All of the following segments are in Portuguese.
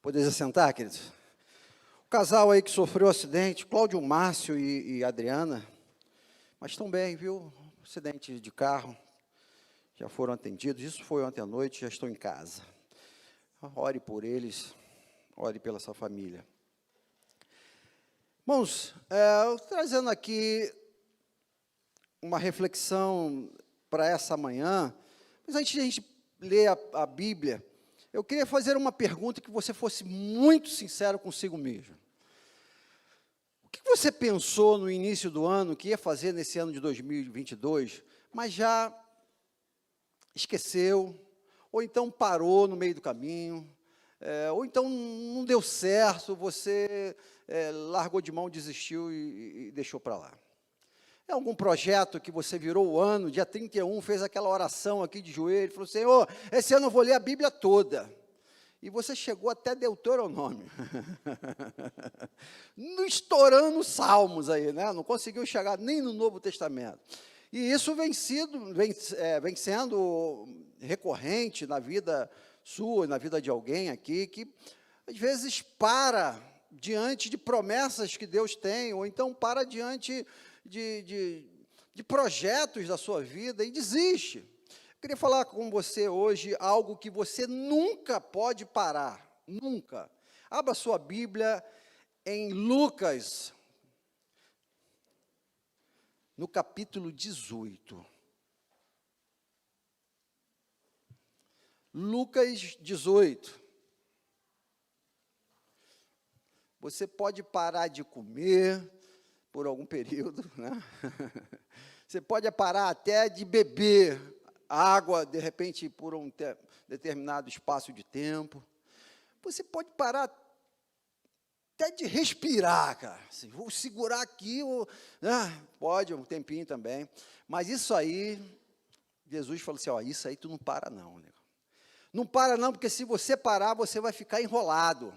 Podeis assentar, queridos? O casal aí que sofreu acidente, Cláudio Márcio e Adriana, mas estão bem, viu? Acidente de carro, já foram atendidos, isso foi ontem à noite, já estão em casa. Ore por eles, ore pela sua família. Irmãos, trazendo aqui uma reflexão para essa manhã, mas antes de a gente ler a Bíblia, eu queria fazer uma pergunta que você fosse muito sincero consigo mesmo. O que você pensou no início do ano que ia fazer nesse ano de 2022, mas já esqueceu, ou então parou no meio do caminho, ou então não deu certo, você largou de mão, desistiu e deixou para lá? É algum projeto que você virou o ano, dia 31, fez aquela oração aqui de joelho, falou, Senhor, esse ano eu vou ler a Bíblia toda. E você chegou até Deuteronômio. Estourando salmos aí, né? Não conseguiu chegar nem no Novo Testamento. E isso vem sendo recorrente na vida sua, na vida de alguém aqui, que às vezes para diante de promessas que Deus tem, ou então para diante de projetos da sua vida e desiste. Eu queria falar com você hoje algo que você nunca pode parar, nunca. Abra sua Bíblia em Lucas, no capítulo 18. Lucas 18. Você pode parar de comer por algum período, né? Você pode parar até de beber água, de repente, por um determinado espaço de tempo. Você pode parar até de respirar, cara. Assim, vou segurar aqui, pode, um tempinho também. Mas isso aí, Jesus falou assim, isso aí tu não para não, nego. Não para não, porque se você parar, você vai ficar enrolado.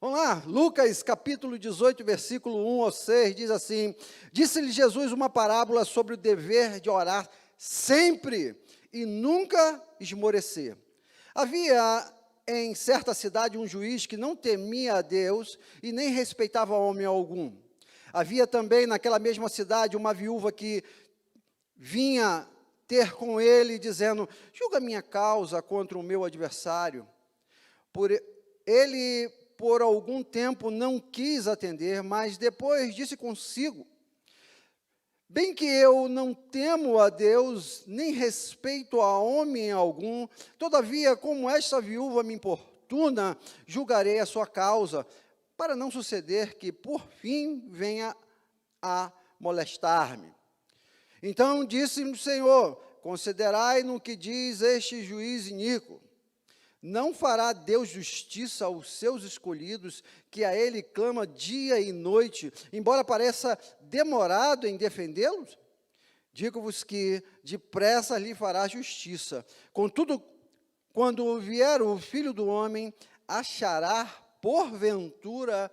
Vamos lá, Lucas capítulo 18, versículo 1 ao 6, diz assim, disse-lhe Jesus uma parábola sobre o dever de orar sempre e nunca esmorecer. Havia em certa cidade um juiz que não temia a Deus e nem respeitava homem algum. Havia também naquela mesma cidade uma viúva que vinha ter com ele, dizendo, julga minha causa contra o meu adversário. Ele, por algum tempo, não quis atender, mas depois disse consigo, bem que eu não temo a Deus, nem respeito a homem algum, todavia, como esta viúva me importuna, julgarei a sua causa, para não suceder que, por fim, venha a molestar-me. Então disse-me o Senhor, considerai no que diz este juiz iníquo. Não fará Deus justiça aos seus escolhidos, que a Ele clama dia e noite, embora pareça demorado em defendê-los? Digo-vos que depressa lhe fará justiça. Contudo, quando vier o Filho do Homem, achará porventura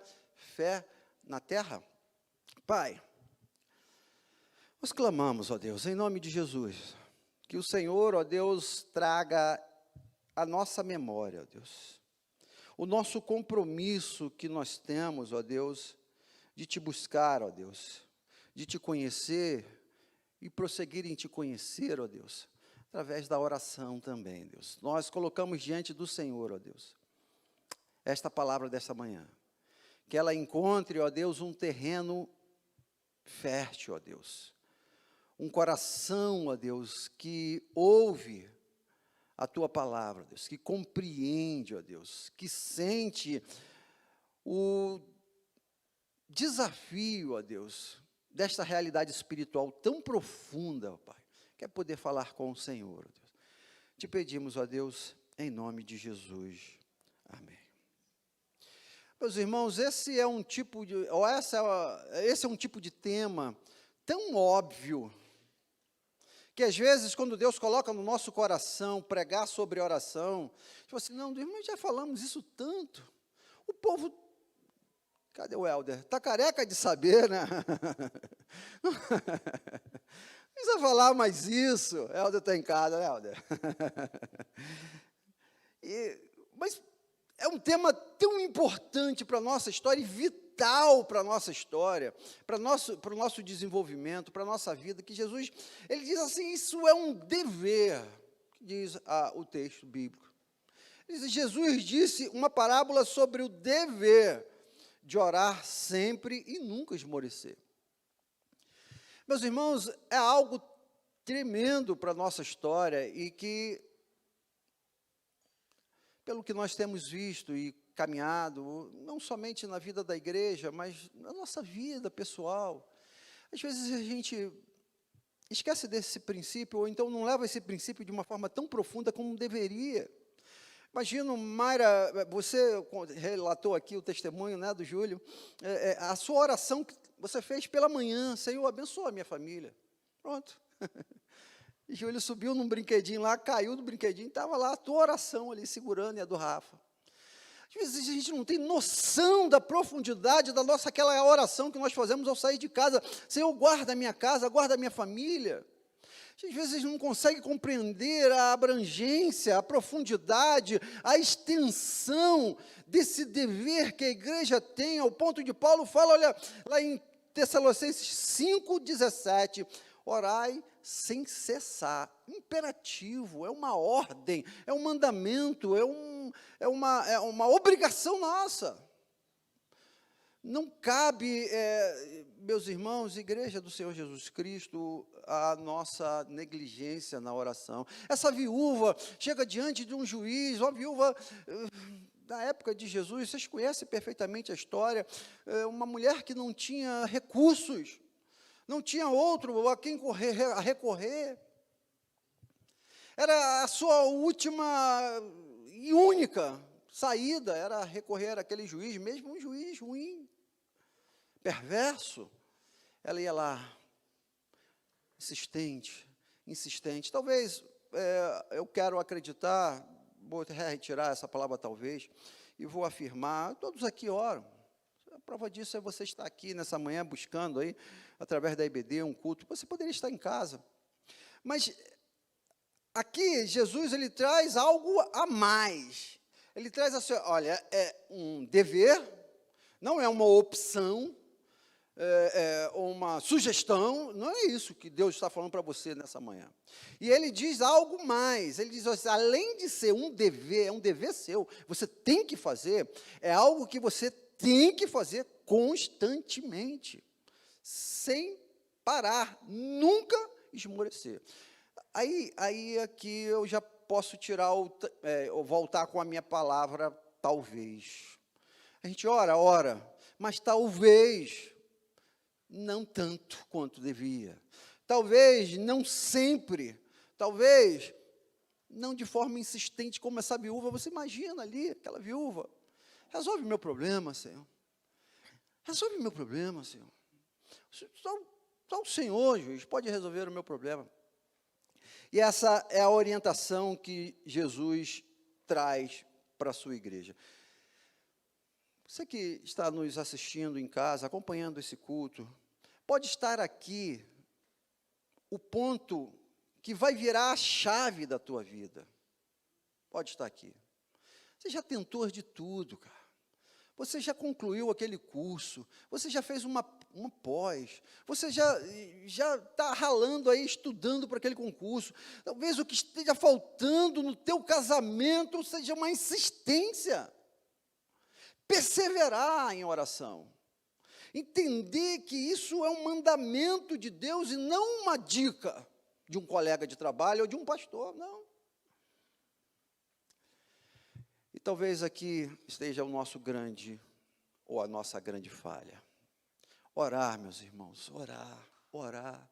fé na terra? Pai, nós clamamos, ó Deus, em nome de Jesus, que o Senhor, ó Deus, traga a nossa memória, ó Deus, o nosso compromisso que nós temos, ó Deus, de te buscar, ó Deus, de te conhecer e prosseguir em te conhecer, ó Deus, através da oração também, Deus. Nós colocamos diante do Senhor, ó Deus, esta palavra dessa manhã, que ela encontre, ó Deus, um terreno fértil, ó Deus, um coração, ó Deus, que ouve a tua palavra, Deus, que compreende, ó Deus, que sente o desafio, ó Deus, desta realidade espiritual tão profunda, ó Pai, que é poder falar com o Senhor, ó Deus. Te pedimos, ó Deus, em nome de Jesus. Amém. Meus irmãos, esse é um tipo de tema tão óbvio, que às vezes, quando Deus coloca no nosso coração, pregar sobre oração, tipo assim, não, nós já falamos isso tanto, o povo, cadê o Helder? Está careca de saber, né? Não precisa falar mais isso, Helder está em casa, né, Helder? Mas é um tema tão importante para a nossa história e vital para a nossa história, para o nosso desenvolvimento, para a nossa vida, que Jesus, ele diz assim, isso é um dever, diz o texto bíblico. Jesus disse uma parábola sobre o dever de orar sempre e nunca esmorecer. Meus irmãos, é algo tremendo para a nossa história e que, pelo que nós temos visto e caminhado, não somente na vida da igreja, mas na nossa vida pessoal, às vezes a gente esquece desse princípio, ou então não leva esse princípio de uma forma tão profunda como deveria. Imagina, Mayra, você relatou aqui o testemunho, né, do Júlio, a sua oração que você fez pela manhã, Senhor, abençoa a minha família. Pronto. E Júlio subiu num brinquedinho lá, caiu do brinquedinho, estava lá a tua oração ali, segurando, e a do Rafa. Às vezes a gente não tem noção da profundidade da nossa, aquela oração que nós fazemos ao sair de casa. Senhor, guarda a minha casa, guarda a minha família. Às vezes não consegue compreender a abrangência, a profundidade, a extensão desse dever que a igreja tem, ao ponto de Paulo fala, olha, lá em Tessalonicenses 5,17, orai sem cessar, imperativo, é uma ordem, é um mandamento, é uma obrigação nossa. Não cabe, meus irmãos, igreja do Senhor Jesus Cristo, a nossa negligência na oração. Essa viúva chega diante de um juiz, uma viúva da época de Jesus, vocês conhecem perfeitamente a história, uma mulher que não tinha recursos, não tinha outro a quem recorrer. Era a sua última e única saída, era recorrer àquele juiz, mesmo um juiz ruim, perverso. Ela ia lá, insistente. Talvez, eu quero acreditar, vou retirar essa palavra talvez, e vou afirmar, todos aqui oram. A prova disso é você estar aqui nessa manhã buscando aí, através da IBD, um culto. Você poderia estar em casa. Mas aqui, Jesus, ele traz algo a mais. Ele traz assim, olha, é um dever, não é uma opção, uma sugestão, não é isso que Deus está falando para você nessa manhã. E ele diz algo mais, ele diz assim, além de ser um dever, é um dever seu, você tem que fazer, é algo que você tem que fazer constantemente, sem parar, nunca esmorecer. Aí aqui eu já posso tirar, voltar com a minha palavra, talvez. A gente ora, mas talvez não tanto quanto devia. Talvez não sempre, talvez não de forma insistente como essa viúva. Você imagina ali, aquela viúva, resolve o meu problema, Senhor. Resolve o meu problema, Senhor. Só o Senhor, juiz, pode resolver o meu problema. E essa é a orientação que Jesus traz para a sua igreja. Você que está nos assistindo em casa, acompanhando esse culto, pode estar aqui o ponto que vai virar a chave da tua vida. Pode estar aqui. Você já tentou de tudo, cara. Você já concluiu aquele curso, você já fez uma pós, você já está ralando aí, estudando para aquele concurso. Talvez o que esteja faltando no teu casamento seja uma insistência. Perseverar em oração. Entender que isso é um mandamento de Deus e não uma dica de um colega de trabalho ou de um pastor, não. E talvez aqui esteja o nosso grande, ou a nossa grande falha. Orar, meus irmãos, orar.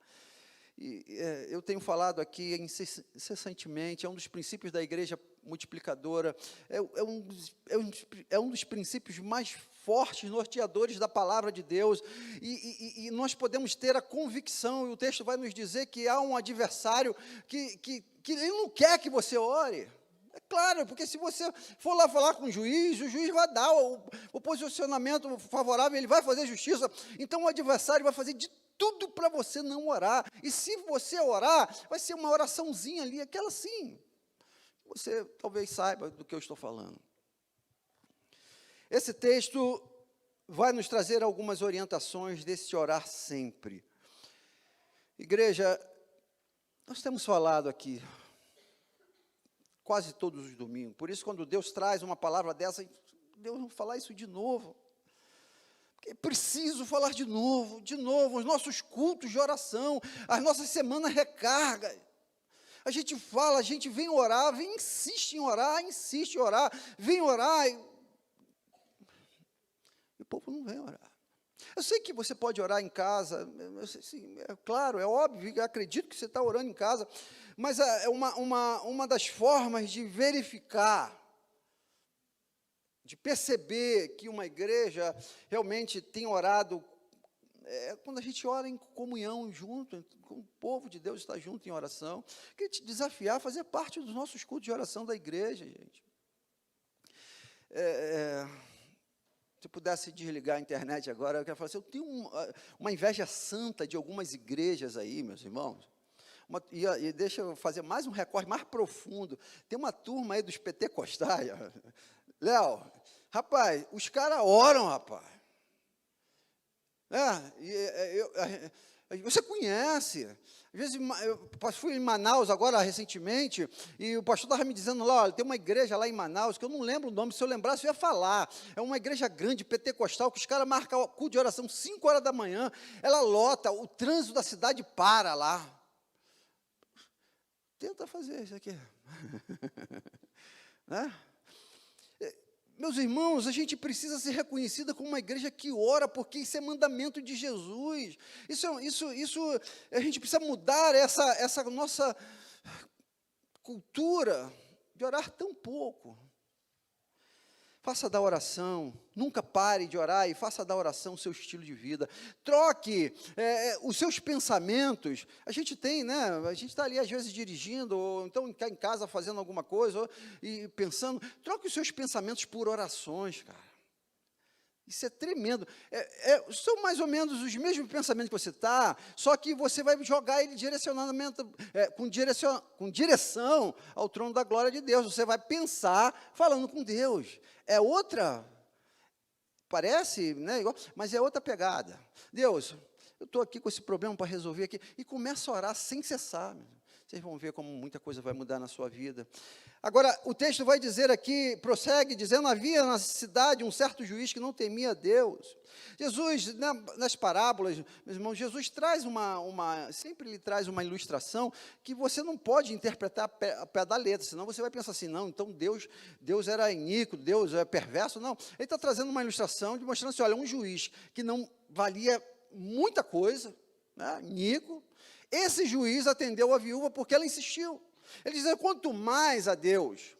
E eu tenho falado aqui incessantemente, é um dos princípios da igreja multiplicadora, é um dos princípios mais fortes, norteadores da palavra de Deus, e nós podemos ter a convicção, e o texto vai nos dizer que há um adversário que ele não quer que você ore. É claro, porque se você for lá falar com o juiz vai dar o posicionamento favorável, ele vai fazer justiça, então o adversário vai fazer de tudo para você não orar, e se você orar, vai ser uma oraçãozinha ali, aquela sim, você talvez saiba do que eu estou falando. Esse texto vai nos trazer algumas orientações desse orar sempre. Igreja, nós temos falado aqui quase todos os domingos, por isso quando Deus traz uma palavra dessa, Deus vai falar isso de novo. É preciso falar de novo, os nossos cultos de oração, as nossas semanas recarga. A gente fala, a gente vem orar, insiste em orar, vem orar, e o povo não vem orar. Eu sei que você pode orar em casa, sim, é claro, é óbvio, eu acredito que você está orando em casa, mas é uma das formas de verificar, de perceber que uma igreja realmente tem orado, quando a gente ora em comunhão junto, com o povo de Deus está junto em oração. Queria te desafiar a fazer parte dos nossos cultos de oração da igreja, gente. Se eu pudesse desligar a internet agora, eu quero falar assim, eu tenho uma inveja santa de algumas igrejas aí, meus irmãos. E deixa eu fazer mais um recorte mais profundo. Tem uma turma aí dos pentecostais, Léo, rapaz, os caras oram, rapaz. Você conhece. Às vezes, eu fui em Manaus agora, recentemente, e o pastor estava me dizendo lá, olha, tem uma igreja lá em Manaus, que eu não lembro o nome, se eu lembrasse eu ia falar. É uma igreja grande, pentecostal, que os caras marcam o culto de oração 5 horas da manhã, ela lota, o trânsito da cidade para lá. Tenta fazer isso aqui. Né? Meus irmãos, a gente precisa ser reconhecida como uma igreja que ora, porque isso é mandamento de Jesus. Isso a gente precisa mudar essa nossa cultura de orar tão pouco. Faça da oração, nunca pare de orar e faça da oração o seu estilo de vida. Troque os seus pensamentos. A gente tem, né? A gente está ali às vezes dirigindo, ou então está em casa fazendo alguma coisa, e pensando. Troque os seus pensamentos por orações, cara. Isso é tremendo. São mais ou menos os mesmos pensamentos que você está, só que você vai jogar ele com direção ao trono da glória de Deus. Você vai pensar falando com Deus. É outra, parece, né, igual, mas é outra pegada. Deus, eu estou aqui com esse problema para resolver aqui, e começa a orar sem cessar. Vocês vão ver como muita coisa vai mudar na sua vida. Agora, o texto vai dizer aqui, prossegue dizendo, havia na cidade um certo juiz que não temia Deus. Jesus, nas parábolas, meus irmãos, Jesus traz sempre lhe traz uma ilustração que você não pode interpretar a pé da letra, senão você vai pensar assim, não, então Deus era iníquo, Deus é perverso, não. Ele está trazendo uma ilustração, demonstrando assim, olha, um juiz que não valia muita coisa, né, iníquo, esse juiz atendeu a viúva porque ela insistiu. Ele diz, quanto mais a Deus.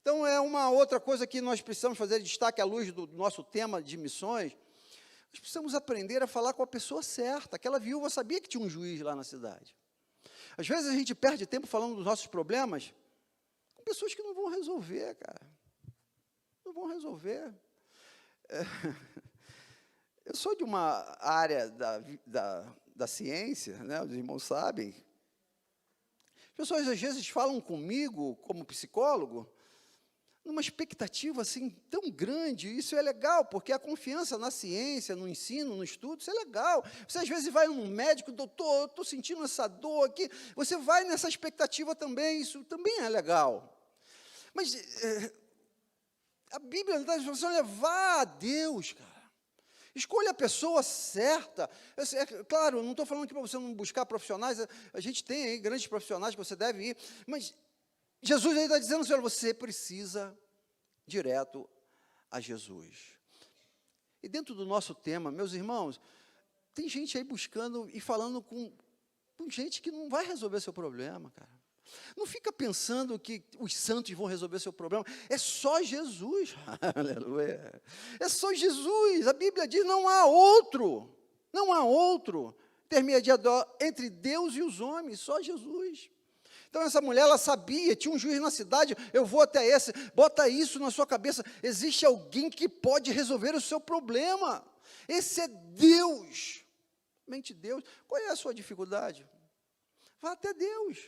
Então, é uma outra coisa que nós precisamos fazer destaque à luz do nosso tema de missões. Nós precisamos aprender a falar com a pessoa certa. Aquela viúva sabia que tinha um juiz lá na cidade. Às vezes a gente perde tempo falando dos nossos problemas com pessoas que não vão resolver, cara. Não vão resolver. Eu sou de uma área da ciência, né, os irmãos sabem. As pessoas às vezes falam comigo, como psicólogo, numa expectativa assim tão grande. Isso é legal, porque a confiança na ciência, no ensino, no estudo, isso é legal. Você às vezes vai num médico, doutor, eu estou sentindo essa dor aqui. Você vai nessa expectativa também, isso também é legal. Mas a Bíblia está dizendo, levar a Deus, cara. Escolha a pessoa certa. Claro, não estou falando aqui para você não buscar profissionais, a gente tem aí grandes profissionais que você deve ir, mas Jesus aí está dizendo, senhor, você precisa direto a Jesus. E dentro do nosso tema, meus irmãos, tem gente aí buscando e falando com gente que não vai resolver seu problema, cara. Não fica pensando que os santos vão resolver seu problema. É só Jesus. Aleluia. É só Jesus. A Bíblia diz, não há outro intermediador entre Deus e os homens, só Jesus. Então, essa mulher, ela sabia, tinha um juiz na cidade, eu vou até esse, bota isso na sua cabeça, existe alguém que pode resolver o seu problema. Esse é Deus. Mente Deus. Qual é a sua dificuldade? Vá até Deus.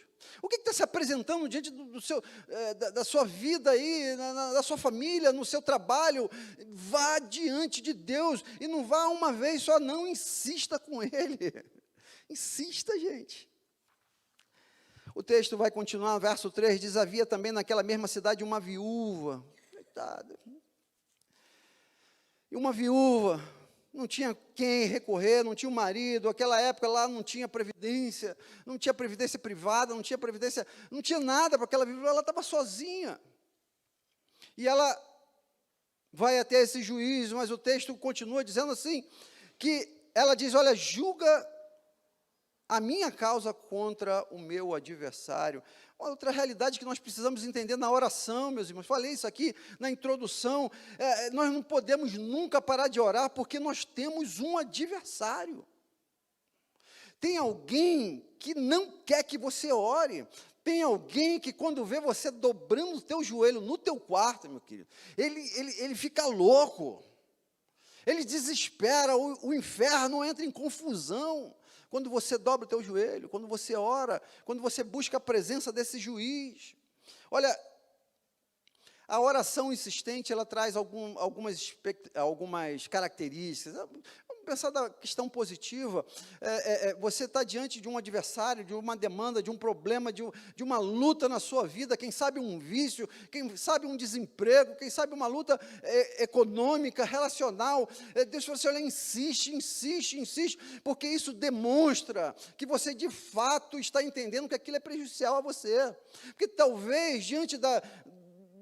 O que está se apresentando diante da sua vida aí, da sua família, no seu trabalho? Vá diante de Deus, e não vá uma vez só, não, insista com Ele. Insista, gente. O texto vai continuar, verso 3, diz, havia também naquela mesma cidade uma viúva. Coitada. E uma viúva, não tinha quem recorrer, não tinha um marido, aquela época lá não tinha previdência privada, não tinha previdência, não tinha nada para aquela viúva, ela estava sozinha. E ela vai até esse juiz, mas o texto continua dizendo assim, que ela diz, olha, julga a minha causa contra o meu adversário. Outra realidade que nós precisamos entender na oração, meus irmãos, falei isso aqui na introdução, nós não podemos nunca parar de orar, porque nós temos um adversário. Tem alguém que não quer que você ore, tem alguém que quando vê você dobrando o teu joelho no teu quarto, meu querido, ele fica louco, ele desespera, o inferno entra em confusão, quando você dobra o teu joelho, quando você ora, quando você busca a presença desse juiz. Olha, a oração insistente, ela traz algumas características. Vamos pensar da questão positiva. Você está diante de um adversário, de uma demanda, de um problema, de uma luta na sua vida, quem sabe um vício, quem sabe um desemprego, quem sabe uma luta econômica, relacional. Deus fala assim, olha, insiste, porque isso demonstra que você de fato está entendendo que aquilo é prejudicial a você. Porque talvez, diante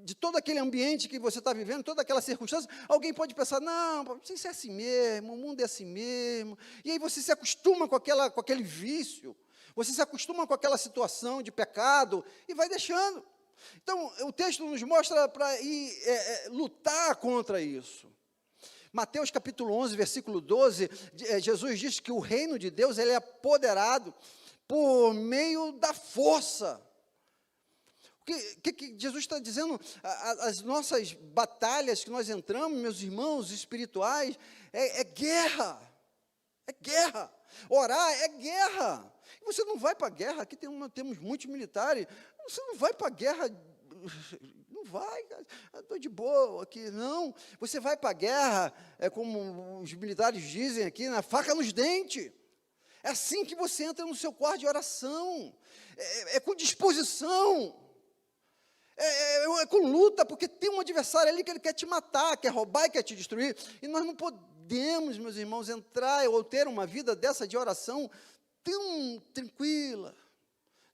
de todo aquele ambiente que você está vivendo, toda aquela circunstância, alguém pode pensar, não, isso é assim mesmo, o mundo é assim mesmo, e aí você se acostuma com aquele vício, você se acostuma com aquela situação de pecado, e vai deixando. Então, o texto nos mostra para ir lutar contra isso. Mateus capítulo 11, versículo 12, Jesus diz que o reino de Deus, ele é apoderado por meio da força. O que Jesus está dizendo? As nossas batalhas que nós entramos, meus irmãos espirituais, é guerra. É guerra. Orar é guerra. E você não vai para a guerra, aqui temos muitos militares, você não vai para a guerra, não vai, estou de boa aqui, não. Você vai para a guerra, como os militares dizem aqui, na faca nos dentes. É assim que você entra no seu quarto de oração, é com disposição. É com luta, porque tem um adversário ali que ele quer te matar, quer roubar e quer te destruir, e nós não podemos, meus irmãos, entrar ou ter uma vida dessa de oração tão tranquila,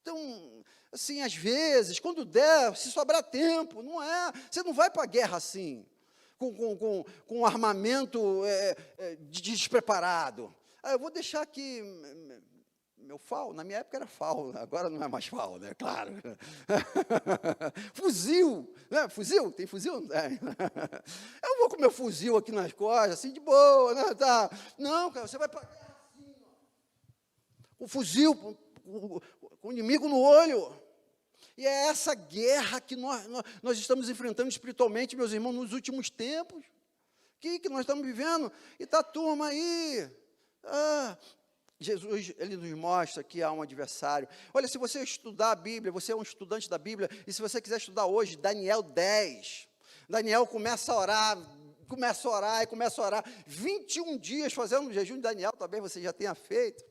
tão, assim, às vezes, quando der, se sobrar tempo, você não vai para a guerra assim, com armamento despreparado. Eu vou deixar aqui meu FAL, na minha época era FAL, agora não é mais FAL, né? Claro. Fuzil, né? Fuzil? Tem fuzil? Não tem. Eu vou com meu fuzil aqui nas costas, assim, de boa, né? Tá. Não, cara, você vai para guerra assim, ó. O fuzil, com o inimigo no olho. E é essa guerra que nós estamos enfrentando espiritualmente, meus irmãos, nos últimos tempos. Que nós estamos vivendo. E está a turma aí. Jesus, ele nos mostra que há um adversário. Olha, se você estudar a Bíblia, você é um estudante da Bíblia, e se você quiser estudar hoje, Daniel 10, Daniel começa a orar, começa a orar, 21 dias fazendo o jejum de Daniel, talvez você já tenha feito.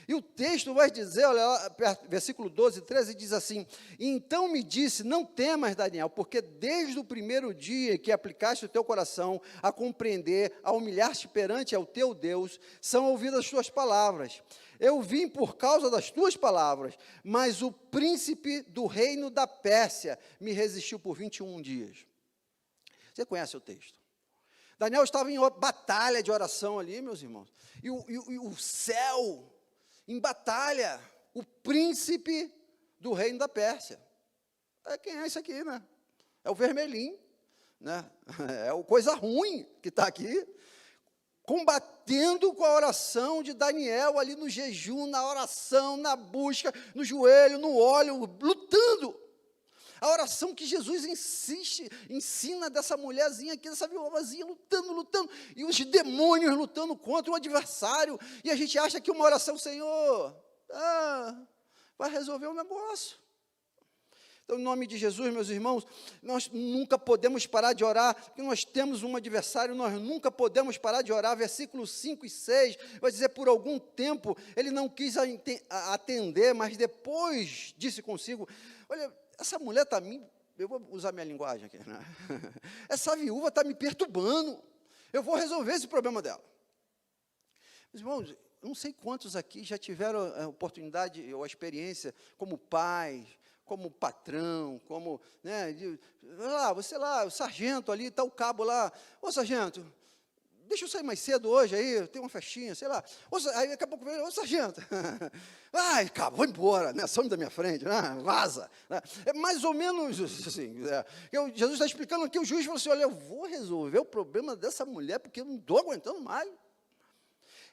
E o texto vai dizer, olha lá, versículo 12, 13, diz assim, então me disse, não temas, Daniel, porque desde o primeiro dia que aplicaste o teu coração a compreender, a humilhar-te perante ao teu Deus, são ouvidas as tuas palavras. Eu vim por causa das tuas palavras, mas o príncipe do reino da Pérsia me resistiu por 21 dias. Você conhece o texto? Daniel estava em batalha de oração ali, meus irmãos, e o céu em batalha, o príncipe do reino da Pérsia. Quem é isso aqui, né? É o vermelhinho, né? É o coisa ruim que está aqui, combatendo com a oração de Daniel, ali no jejum, na oração, na busca, no joelho, no óleo, lutando. A oração que Jesus ensina dessa mulherzinha aqui, dessa viúvazinha, lutando, e os demônios lutando contra o adversário, e a gente acha que uma oração, Senhor, vai resolver o negócio. Então, em nome de Jesus, meus irmãos, nós nunca podemos parar de orar, porque nós temos um adversário, nós nunca podemos parar de orar. Versículos 5 e 6, vai dizer, por algum tempo, ele não quis atender, mas depois disse consigo, olha, essa mulher está me... Eu vou usar minha linguagem aqui, né? Essa viúva está me perturbando, eu vou resolver esse problema dela. Meus irmãos, não sei quantos aqui já tiveram a oportunidade ou a experiência como pai, como patrão, como, né, você lá, o sargento ali, está o cabo lá, ô sargento, deixa eu sair mais cedo hoje aí, tem uma festinha, sei lá, aí daqui a pouco vem, ô sargento, ai, cabo, vou embora, né, some da minha frente, né, vaza, né? É mais ou menos assim, Jesus está explicando aqui, o juiz falou assim, olha, eu vou resolver o problema dessa mulher, porque eu não estou aguentando mais.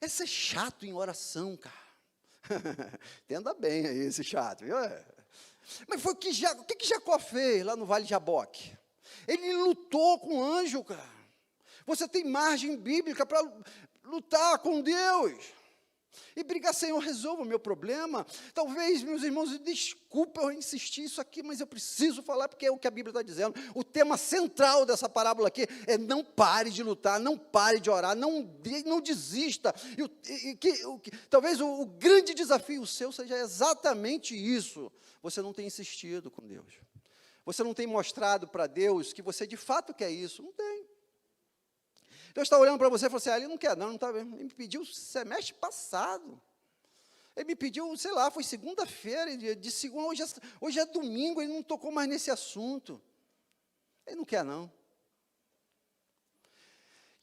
É ser chato em oração, cara. Entenda bem aí esse chato, viu? Mas foi o que Jacó fez lá no Vale de Jaboque? Ele lutou com o anjo, cara. Você tem margem bíblica para lutar com Deus. E brigar, Senhor, resolva o meu problema. Talvez, meus irmãos, desculpa eu insistir isso aqui, mas eu preciso falar, porque é o que a Bíblia está dizendo. O tema central dessa parábola aqui é não pare de lutar, não pare de orar, não desista. Talvez o grande desafio seu seja exatamente isso. Você não tem insistido com Deus. Você não tem mostrado para Deus que você de fato quer isso. Não tem. Deus está olhando para você e falou assim, ele não quer, não está vendo. Ele me pediu semestre passado. Ele me pediu, sei lá, foi segunda-feira, de segunda, hoje é domingo, ele não tocou mais nesse assunto. Ele não quer, não.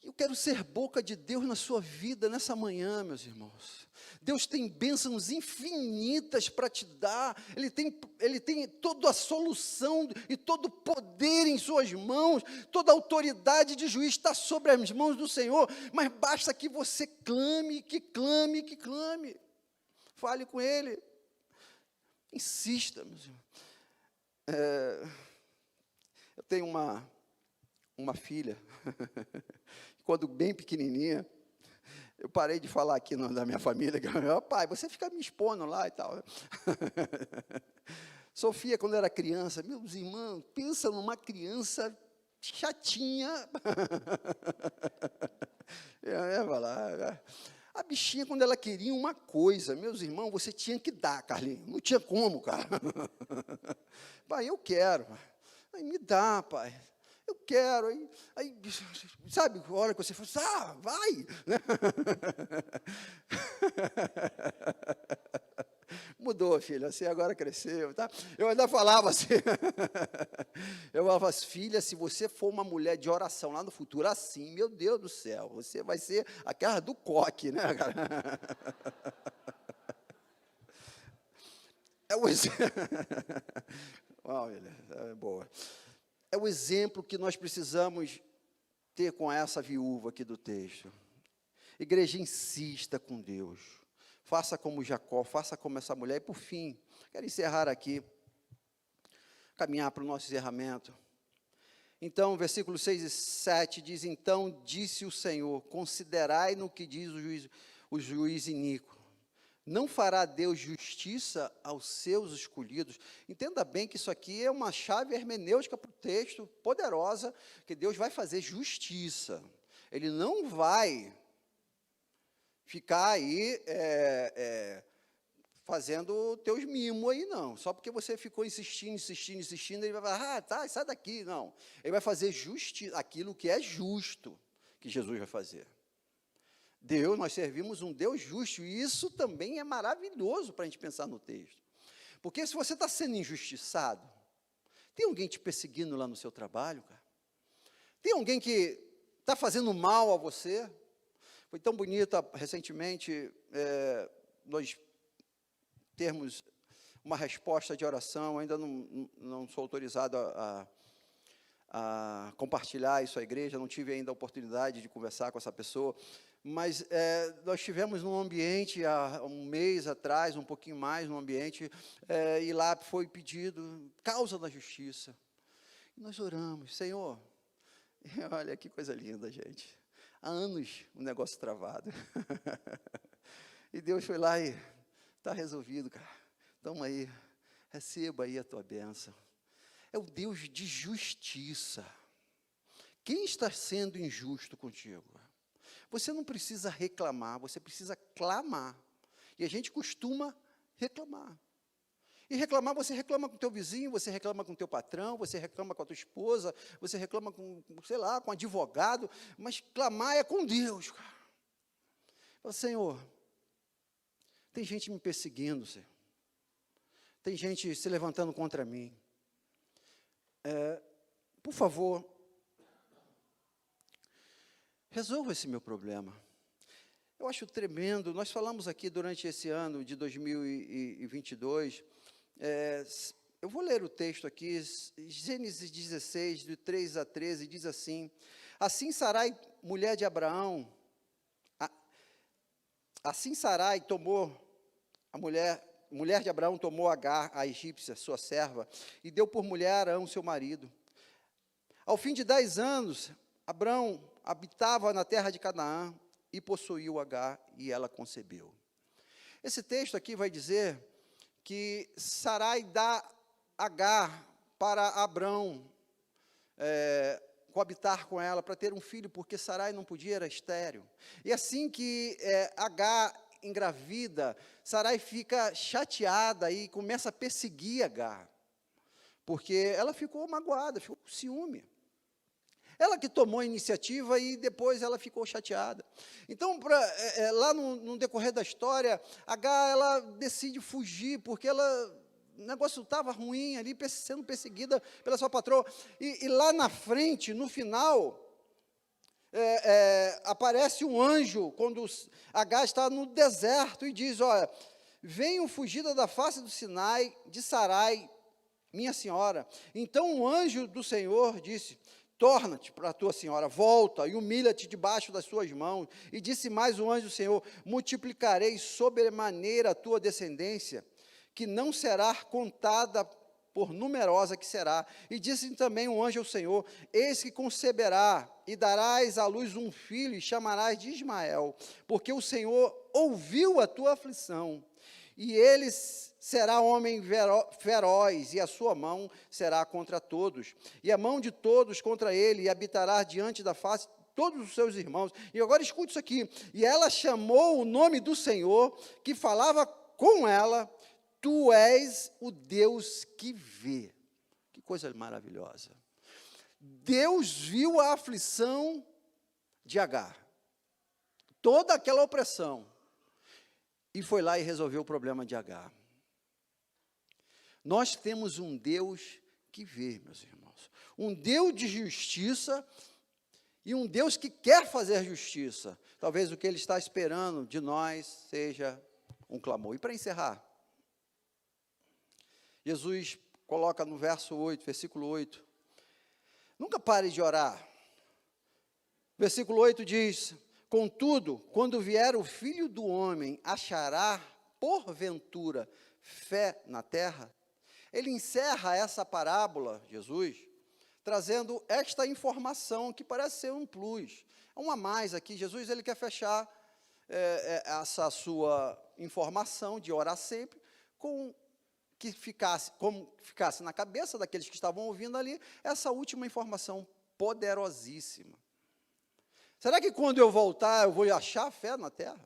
Eu quero ser boca de Deus na sua vida nessa manhã, meus irmãos. Deus tem bênçãos infinitas para te dar, Ele tem toda a solução e todo o poder em suas mãos, toda a autoridade de juiz está sobre as mãos do Senhor, mas basta que você clame, que clame, que clame, fale com Ele, insista, meus irmãos. Eu tenho uma filha, quando bem pequenininha, eu parei de falar aqui da minha família, pai, você fica me expondo lá e tal. Sofia, quando era criança, meus irmãos, pensa numa criança chatinha. A bichinha, quando ela queria uma coisa, meus irmãos, você tinha que dar, Carlinhos, não tinha como, cara. Pai, eu quero. Aí, me dá, pai. Eu quero, aí, sabe, a hora que você fala, vai, mudou, filha, você agora cresceu, tá? Eu ainda falava assim, eu falava, filha, se você for uma mulher de oração lá no futuro, assim, meu Deus do céu, você vai ser aquela do coque, né, cara? É o é boa. É o exemplo que nós precisamos ter com essa viúva aqui do texto. Igreja, insista com Deus. Faça como Jacó, faça como essa mulher. E, por fim, quero encerrar aqui, caminhar para o nosso encerramento. Então, versículos 6 e 7 diz, então disse o Senhor, considerai no que diz o juiz iníquo. Não fará Deus justiça aos seus escolhidos? Entenda bem que isso aqui é uma chave hermenêutica para o texto, poderosa, que Deus vai fazer justiça. Ele não vai ficar aí fazendo teus mimos aí, não. Só porque você ficou insistindo, ele vai falar, tá, sai daqui. Não, ele vai fazer justiça, aquilo que é justo, que Jesus vai fazer. Deus, nós servimos um Deus justo, e isso também é maravilhoso para a gente pensar no texto. Porque se você está sendo injustiçado, tem alguém te perseguindo lá no seu trabalho, cara? Tem alguém que está fazendo mal a você? Foi tão bonito, recentemente, nós termos uma resposta de oração, ainda não sou autorizado a compartilhar isso à igreja, não tive ainda a oportunidade de conversar com essa pessoa, mas nós tivemos num ambiente, há um mês atrás, um pouquinho mais, num ambiente, e lá foi pedido causa da justiça. E nós oramos, Senhor, olha que coisa linda, gente. Há anos o negócio travado. E Deus foi lá e está resolvido, cara. Toma aí, receba aí a tua bênção. é o Deus de justiça. Quem está sendo injusto contigo? Você não precisa reclamar, você precisa clamar. E a gente costuma reclamar. E reclamar, você reclama com o teu vizinho, você reclama com o teu patrão, você reclama com a tua esposa, você reclama com, sei lá, com um advogado, mas clamar é com Deus, cara. Fala, Senhor, tem gente me perseguindo, Senhor. Tem gente se levantando contra mim. Por favor, resolva esse meu problema. Eu acho tremendo, nós falamos aqui durante esse ano de 2022, eu vou ler o texto aqui, Gênesis 16, do 3 a 13, diz assim: assim Sarai, mulher de Abraão, assim Sarai tomou, a mulher de Abraão tomou Agar, a egípcia, sua serva, e deu por mulher a Arão, seu marido. Ao fim de 10 anos, Abraão habitava na terra de Canaã, e possuiu Agar, e ela concebeu. Esse texto aqui vai dizer que Sarai dá Agar para Abrão, coabitar com ela, para ter um filho, porque Sarai não podia, era estéril. E assim que Agar engravida, Sarai fica chateada e começa a perseguir Agar, porque ela ficou magoada, ficou com ciúme. Ela que tomou a iniciativa e depois ela ficou chateada. Então, lá no decorrer da história, Agar, ela decide fugir, porque o negócio estava ruim ali, sendo perseguida pela sua patroa. E lá na frente, no final, aparece um anjo, quando Agar está no deserto, e diz, olha, venham fugida da face do Sinai, de Sarai, minha senhora. Então o anjo do Senhor disse, torna-te para a tua senhora, volta e humilha-te debaixo das suas mãos. E disse mais o anjo do Senhor, multiplicarei sobremaneira a tua descendência, que não será contada por numerosa que será. E disse também o anjo ao Senhor, eis que conceberá, e darás à luz um filho, e chamarás de Ismael, porque o Senhor ouviu a tua aflição, e ele será homem feroz, e a sua mão será contra todos, e a mão de todos contra ele, e habitará diante da face de todos os seus irmãos. E agora escute isso aqui, e ela chamou o nome do Senhor, que falava com ela, tu és o Deus que vê. Que coisa maravilhosa. Deus viu a aflição de Agar, toda aquela opressão, e foi lá e resolveu o problema de Agar. Nós temos um Deus que vê, meus irmãos, um Deus de justiça e um Deus que quer fazer justiça. Talvez o que Ele está esperando de nós seja um clamor. E para encerrar, Jesus coloca no verso 8, versículo 8, nunca pare de orar. Versículo 8 diz, contudo, quando vier o Filho do Homem, achará, porventura, fé na terra? Ele encerra essa parábola, Jesus, trazendo esta informação que parece ser um plus, um a mais aqui. Jesus, ele quer fechar essa sua informação de orar sempre, como ficasse na cabeça daqueles que estavam ouvindo ali, essa última informação poderosíssima. Será que quando eu voltar, eu vou achar fé na terra?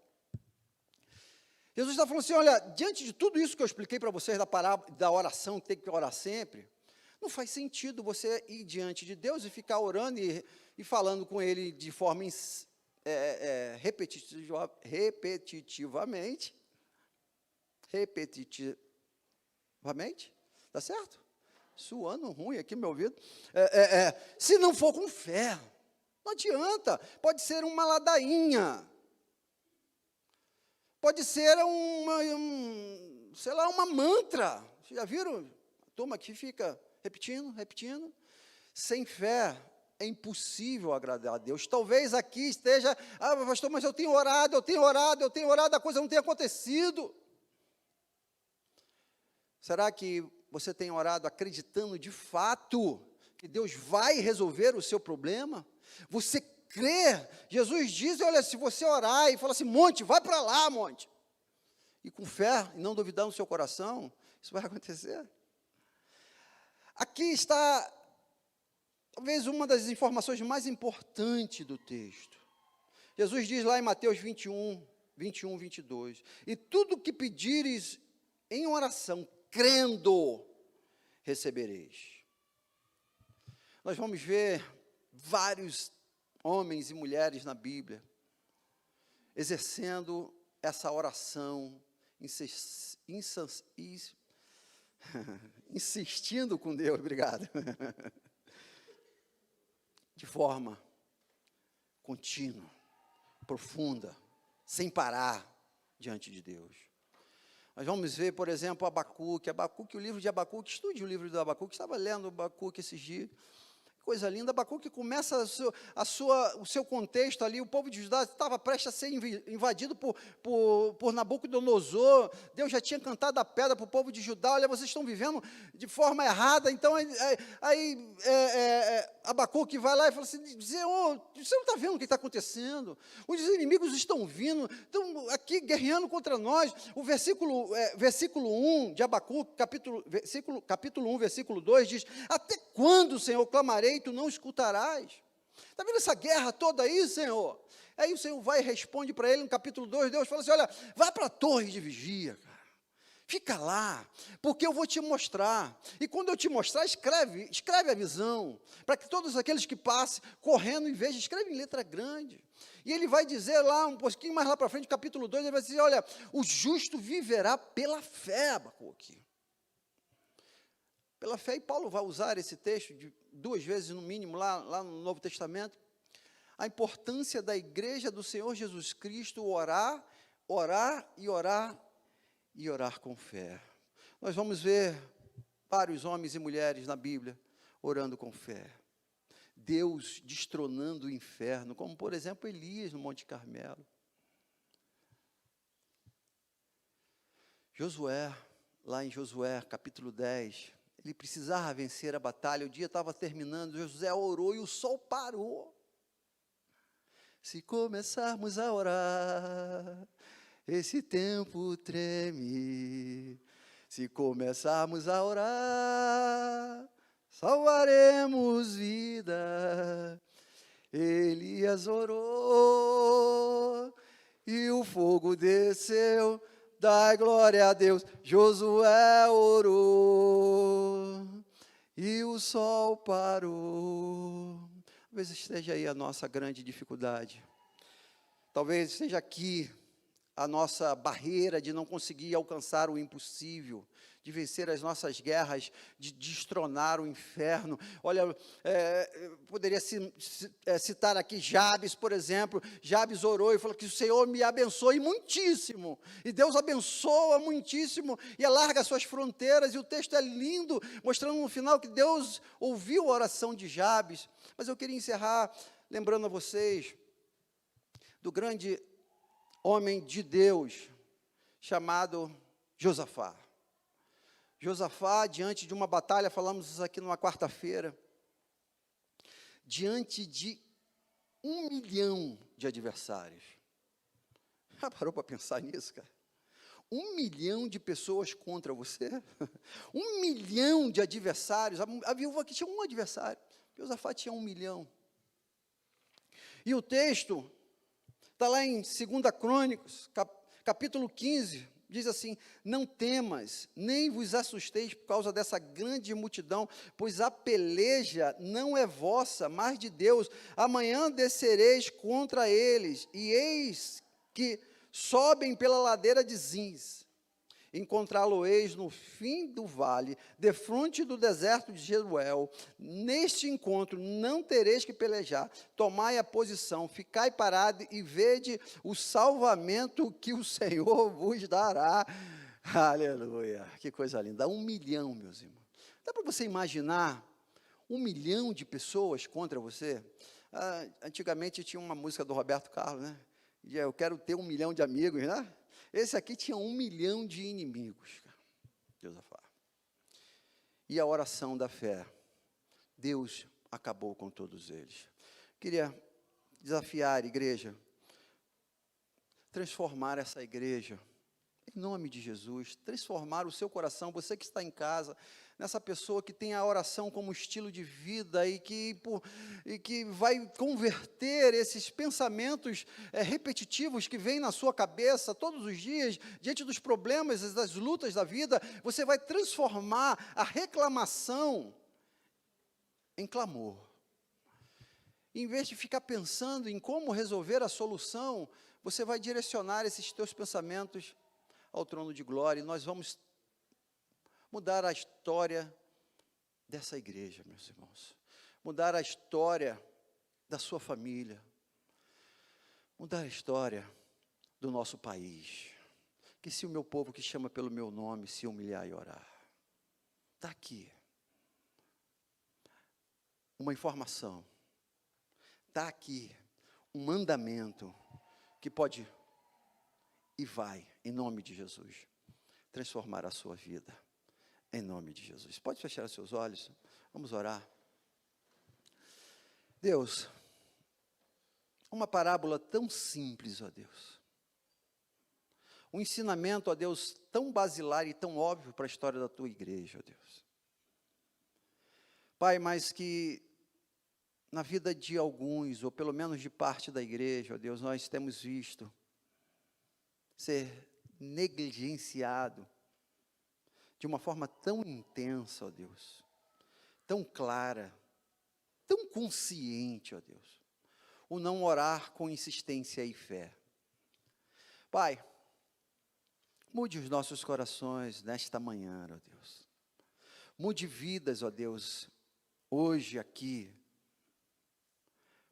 Jesus está falando assim, olha, diante de tudo isso que eu expliquei para vocês da oração, que tem que orar sempre, não faz sentido você ir diante de Deus e ficar orando e falando com Ele de forma repetitivamente, tá certo? Suando ruim aqui no meu ouvido, se não for com fé, não adianta, pode ser uma ladainha, pode ser uma mantra. Vocês já viram? A turma aqui fica repetindo. Sem fé é impossível agradar a Deus. Talvez aqui esteja, pastor, mas eu tenho orado, a coisa não tem acontecido. Será que você tem orado acreditando de fato que Deus vai resolver o seu problema? Você crê? Jesus diz, olha, se você orar e falar assim, monte, vai para lá, monte. E com fé, e não duvidar no seu coração, isso vai acontecer. Aqui está, talvez, uma das informações mais importantes do texto. Jesus diz lá em Mateus 21, 22, e tudo que pedires em oração, crendo, recebereis. Nós vamos ver vários homens e mulheres na Bíblia exercendo essa oração, insistindo com Deus, obrigado, de forma contínua, profunda, sem parar diante de Deus. Nós vamos ver, por exemplo, Abacuque, o livro de Abacuque, estude o livro de Abacuque, estava lendo Abacuque esses dias, coisa linda. Abacuque começa o seu contexto ali. O povo de Judá estava prestes a ser invadido por Nabucodonosor. Deus já tinha cantado a pedra para o povo de Judá: olha, vocês estão vivendo de forma errada. Então, Abacuque vai lá e fala assim: Senhor, você não está vendo o que está acontecendo? Os inimigos estão vindo, estão aqui guerreando contra nós. O versículo 1 de Abacuque, capítulo 1, versículo 2, diz: até quando, Senhor, clamarei, tu não escutarás? Está vendo essa guerra toda aí, Senhor? Aí o Senhor vai e responde para ele no capítulo 2, Deus fala assim: olha, vai para a torre de vigia, cara. Fica lá, porque eu vou te mostrar. E quando eu te mostrar, escreve a visão, para que todos aqueles que passem correndo e vejam, escreve em letra grande. E ele vai dizer lá, um pouquinho mais lá para frente, capítulo 2, ele vai dizer: olha, o justo viverá pela fé, Abacuque. Pela fé, e Paulo vai usar esse texto duas vezes no mínimo, lá no Novo Testamento, a importância da igreja do Senhor Jesus Cristo orar com fé. Nós vamos ver vários homens e mulheres na Bíblia orando com fé. Deus destronando o inferno, como por exemplo Elias no Monte Carmelo. Josué, lá em Josué capítulo 10, ele precisava vencer a batalha, o dia estava terminando, Josué orou e o sol parou. Se começarmos a orar, esse tempo treme. Se começarmos a orar, salvaremos vida. Elias orou e o fogo desceu. Dai glória a Deus. Josué orou e o sol parou. Talvez esteja aí a nossa grande dificuldade. Talvez esteja aqui a nossa barreira de não conseguir alcançar o impossível, de vencer as nossas guerras, de destronar o inferno. Olha, poderia citar aqui Jabes, por exemplo. Jabes orou e falou que o Senhor me abençoe muitíssimo, e Deus abençoa muitíssimo, e alarga as suas fronteiras, e o texto é lindo, mostrando no final que Deus ouviu a oração de Jabes. Mas eu queria encerrar lembrando a vocês do grande homem de Deus, chamado Josafá. Josafá, diante de uma batalha, falamos isso aqui numa quarta-feira, diante de 1 milhão de adversários. Já parou para pensar nisso, cara? 1 milhão de pessoas contra você? 1 milhão de adversários. A viúva aqui tinha um adversário, Josafá tinha 1 milhão. E o texto está lá em 2 Crônicas, capítulo 15, diz assim: não temas, nem vos assusteis por causa dessa grande multidão, pois a peleja não é vossa, mas de Deus. Amanhã descereis contra eles, e eis que sobem pela ladeira de Zins. Encontrá-lo-eis no fim do vale, defronte do deserto de Jeruel. Neste encontro não tereis que pelejar. Tomai a posição, ficai parado e vede o salvamento que o Senhor vos dará. Aleluia, que coisa linda. 1 milhão, meus irmãos. Dá para você imaginar 1 milhão de pessoas contra você? Antigamente tinha uma música do Roberto Carlos, né? Eu quero ter 1 milhão de amigos, né? Esse aqui tinha 1 milhão de inimigos, Josafá. E a oração da fé, Deus acabou com todos eles. Queria desafiar a igreja, transformar essa igreja Em nome de Jesus, transformar o seu coração, você que está em casa, nessa pessoa que tem a oração como estilo de vida e que vai converter esses pensamentos repetitivos que vêm na sua cabeça todos os dias, diante dos problemas e das lutas da vida, você vai transformar a reclamação em clamor. Em vez de ficar pensando em como resolver a solução, você vai direcionar esses teus pensamentos ao trono de glória, e nós vamos mudar a história dessa igreja, meus irmãos. Mudar a história da sua família. Mudar a história do nosso país. Que se o meu povo que chama pelo meu nome se humilhar e orar. Está aqui. Uma informação. Está aqui um mandamento que pode e vai, em nome de Jesus, transformar a sua vida, em nome de Jesus. Pode fechar seus olhos, vamos orar. Deus, uma parábola tão simples, ó Deus, um ensinamento, ó Deus, tão basilar e tão óbvio para a história da tua igreja, ó Deus. Pai, mas que na vida de alguns, ou pelo menos de parte da igreja, ó Deus, nós temos visto ser negligenciado de uma forma tão intensa, ó Deus, tão clara, tão consciente, ó Deus, o não orar com insistência e fé. Pai, mude os nossos corações nesta manhã, ó Deus. Mude vidas, ó Deus, hoje aqui,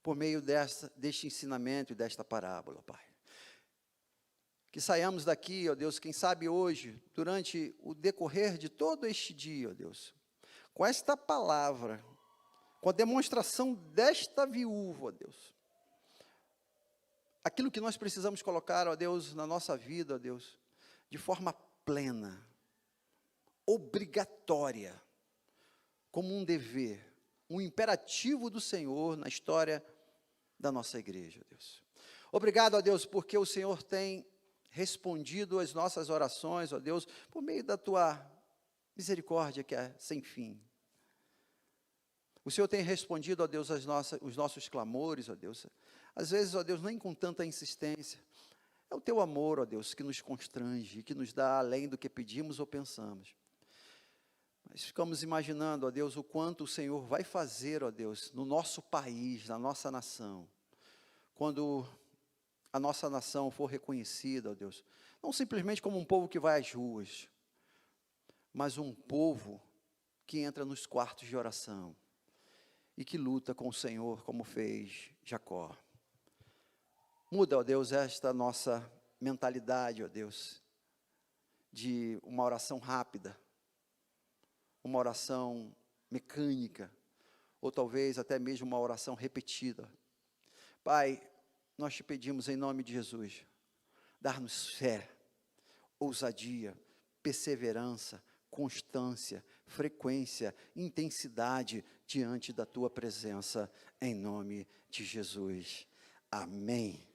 por meio deste ensinamento e desta parábola, Pai. Que saiamos daqui, ó Deus, quem sabe hoje, durante o decorrer de todo este dia, ó Deus, com esta palavra, com a demonstração desta viúva, ó Deus, aquilo que nós precisamos colocar, ó Deus, na nossa vida, ó Deus, de forma plena, obrigatória, como um dever, um imperativo do Senhor na história da nossa igreja, ó Deus. Obrigado, ó Deus, porque o Senhor tem respondido às nossas orações, ó Deus, por meio da tua misericórdia que é sem fim. O Senhor tem respondido, ó Deus, os nossos clamores, ó Deus. Às vezes, ó Deus, nem com tanta insistência. É o teu amor, ó Deus, que nos constrange, que nos dá além do que pedimos ou pensamos. Mas ficamos imaginando, ó Deus, o quanto o Senhor vai fazer, ó Deus, no nosso país, na nossa nação, quando a nossa nação for reconhecida, ó Deus, não simplesmente como um povo que vai às ruas, mas um povo que entra nos quartos de oração e que luta com o Senhor como fez Jacó. Muda, ó Deus, esta nossa mentalidade, ó Deus, de uma oração rápida, uma oração mecânica, ou talvez até mesmo uma oração repetida. Pai, nós te pedimos em nome de Jesus, dar-nos fé, ousadia, perseverança, constância, frequência, intensidade diante da tua presença, em nome de Jesus. Amém.